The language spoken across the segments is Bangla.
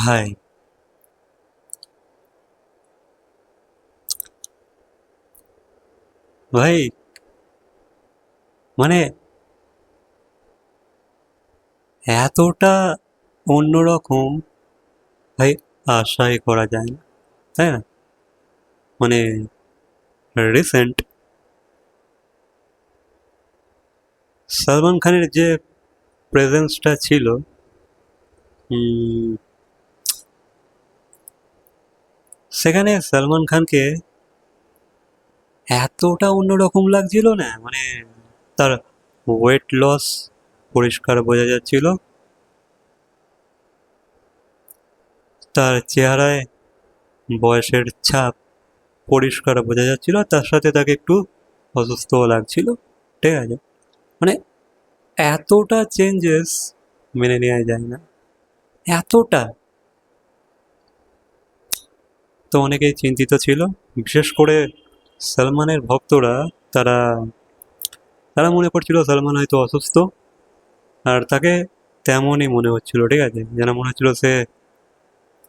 ভাই ভাই মানে এতটা অন্যরকম ভাই আশাই করা যায় না, তাই না? মানে রিসেন্ট সালমান খানের যে প্রেজেন্সটা ছিল, উম, সেখানে সালমান খানকে এতটা অন্যরকম লাগছিল না, মানে তার ওয়েট লস পরিষ্কার বোঝা যাচ্ছিল, তার চেহারায় বয়সের ছাপ পরিষ্কার বোঝা যাচ্ছিল, আর তার সাথে তাকে একটু অসুস্থও লাগছিল। ঠিক আছে, মানে এতটা চেঞ্জেস মেনে নেওয়া যায় না, এতটা। তো অনেকেই চিন্তিত ছিল, বিশেষ করে সালমানের ভক্তরা। তারা তারা মনে করছিল সালমান হয়তো অসুস্থ, আর তাকে তেমনই মনে হচ্ছিল। ঠিক আছে, যেন মনে হচ্ছিল সে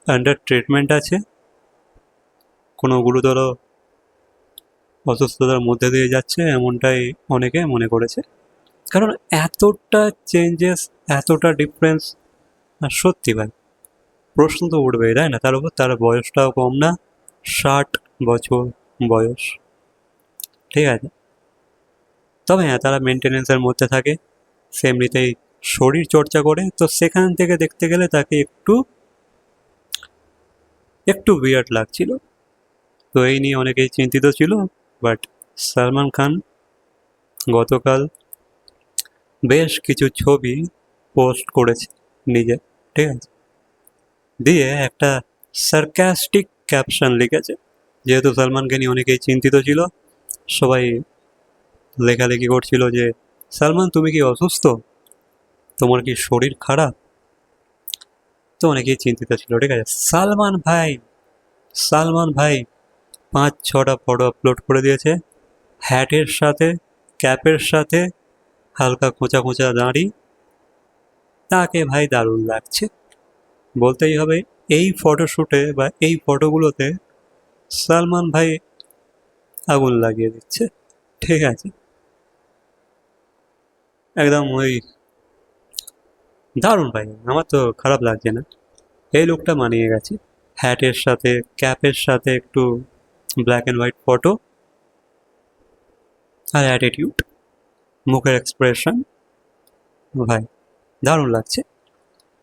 আন্ডার ট্রিটমেন্ট আছে, কোনো গুরুতর অসুস্থতার মধ্যে দিয়ে যাচ্ছে, এমনটাই অনেকে মনে করেছে। কারণ এতটা চেঞ্জেস, এতটা ডিফারেন্স, আর সত্যি ভাই প্রশ্ন তো উঠবেই, তাই না? তার উপর তার বয়সটাও কম না, 60 বছর বয়স। ঠিক আছে, তবে হ্যাঁ, তারা মেনটেনেন্সের মধ্যে থাকে, সে এমনিতেই শরীর চর্চা করে, তো সেখান থেকে দেখতে গেলে তাকে একটু একটু বিরাট লাগছিল। তো এই নিয়ে অনেকেই চিন্তিত ছিল। বাট সালমান খান গতকাল বেশ কিছু ছবি পোস্ট করেছে নিজে। ঠিক আছে, দিয়ে একটা সার্কাস্টিক ক্যাপশন লিখেছে। যেহেতু সালমানকে নিয়ে অনেকেই চিন্তিত ছিল, সবাই লেখালেখি করছিল যে সালমান তুমি কি অসুস্থ, তোমার কি শরীর খারাপ? তো অনেকেই চিন্তিত ছিল। ঠিক আছে, সালমান ভাই 5-6টা ফটো আপলোড করে দিয়েছে, হ্যাটের সাথে, ক্যাপের সাথে, হালকা খোঁচা খোঁচা দাড়ি। তাকে ভাই দারুণ লাগছে, বলতেই হবে। এই ফটোশ্যুটে বা এই ফটোগুলোতে সালমান ভাই আগুন লাগিয়ে দিচ্ছে। ঠিক আছে, একদম ওই দারুণ ভাই, আমার তো খারাপ লাগছে না। এই লুকটা মানিয়ে গেছে, হ্যাটের সাথে, ক্যাপের সাথে একটু ব্ল্যাক অ্যান্ড হোয়াইট ফটো, আর অ্যাটিটিউড, মুখের এক্সপ্রেশন, ভাই দারুণ লাগছে।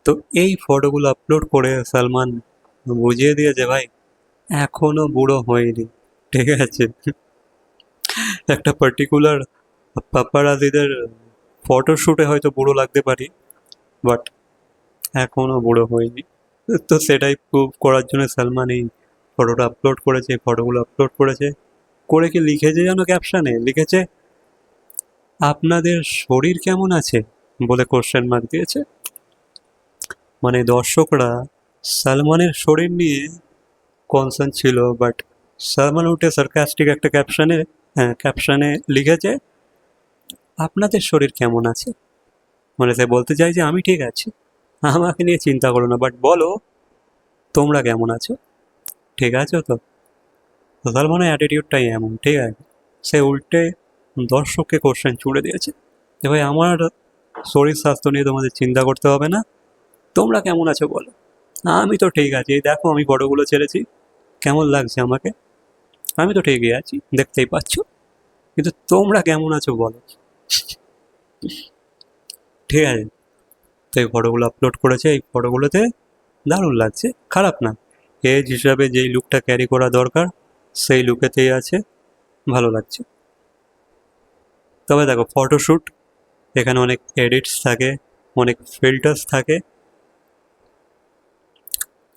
তো এই ফটোগুলো আপলোড করে সালমান বুঝিয়ে দিয়েছে ভাই এখনো বুড়ো হয়নি। ঠিক আছে, একটা পার্টিকুলার পাপারাজিদের ফটোশ্যুটে হয়তো বুড়ো লাগতে পারি, বাট এখনো বুড়ো হয়নি। তো সেটাই প্রুভ করার জন্য সালমান এই ফটোটা আপলোড করেছে, ফটোগুলো আপলোড করেছে। করে কি লিখেছে যেন, ক্যাপশনে লিখেছে আপনাদের শরীর কেমন আছে বলে কোশ্চেন মার্ক দিয়েছে। মানে দর্শকরা সালমানের শরীর নিয়ে কনসার্ন ছিল, বাট সালমান উঠে সার্কাস্টিক একটা ক্যাপশনে লিখেছে আপনাদের শরীর কেমন আছে। মানে সে বলতে চাই যে আমি ঠিক আছি, আমাকে নিয়ে চিন্তা করো না, বাট বলো তোমরা কেমন আছো, ঠিক আছো তো? তো সালমানের অ্যাটিটিউডটাই এমন। ঠিক আছে, সে উল্টে দর্শককে কোশ্চেন ছুড়ে দিয়েছে যে ভাই আমার শরীর স্বাস্থ্য নিয়ে তোমাদের চিন্তা করতে হবে না, তোমরা কেমন আছো বলো। আমি তো ঠিক আছি, এই দেখো আমি ফটোগুলো ছেড়েছি, কেমন লাগছে আমাকে, আমি তো ঠিকই আছি, দেখতেই পাচ্ছ, কিন্তু তোমরা কেমন আছো বলো। ঠিক আছে, তো এই ফটোগুলো আপলোড করেছে, এই ফটোগুলোতে দারুণ লাগছে, খারাপ না। এজ হিসাবে যেই লুকটা ক্যারি করা দরকার সেই লুকেতেই আছে, ভালো লাগছে। তবে দেখো ফটোশ্যুট, এখানে অনেক এডিটস থাকে, অনেক ফিল্টার্স থাকে,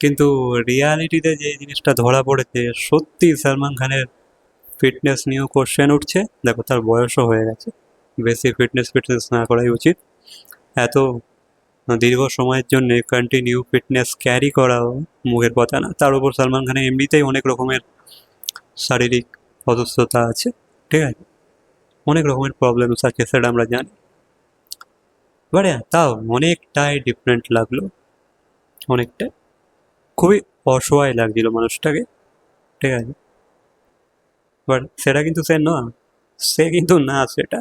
কিন্তু রিয়ালিটিতে যে জিনিসটা ধরা পড়েছে, সত্যি সালমান খানের ফিটনেস নিয়েও কোশ্চেন উঠছে। দেখো তার বয়সও হয়ে গেছে, বেশি ফিটনেস ফিটনেস না করাই উচিত। এত দীর্ঘ সময়ের জন্য কন্টিনিউ ফিটনেস ক্যারি করাও মুখের কথা না। তার উপর সালমান খানের এমনিতেই অনেক রকমের শারীরিক অসুস্থতা আছে। ঠিক আছে, অনেক রকমের প্রবলেমস আছে, সেটা আমরা জানি। এবারে তাও অনেকটাই ডিফারেন্ট লাগলো, অনেকটা। খুবই অসহায় লাগছিল মানুষটাকে, ঠিক আছে, বাট সেটা কিন্তু সে না, সে কিন্তু না সেটা।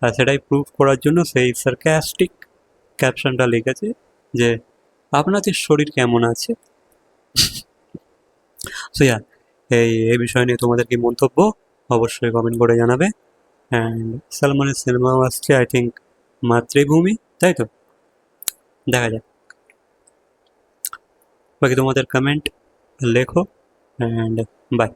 আর সেটাই প্রুভ করার জন্য সেই সার্কাস্টিক ক্যাপশনটা লিখেছে যে আপনাদের শরীর কেমন আছে। সো ইয়া, এই বিষয় নিয়ে তোমাদের কি মন্তব্য অবশ্যই কমেন্ট করে জানাবে। অ্যান্ড সালমানের সিনেমাও আসছে আই থিঙ্ক মাতৃভূমি, তাই তো, দেখা যাক। বাকি তোমাদের কমেন্ট লেখো, অ্যান্ড বাই।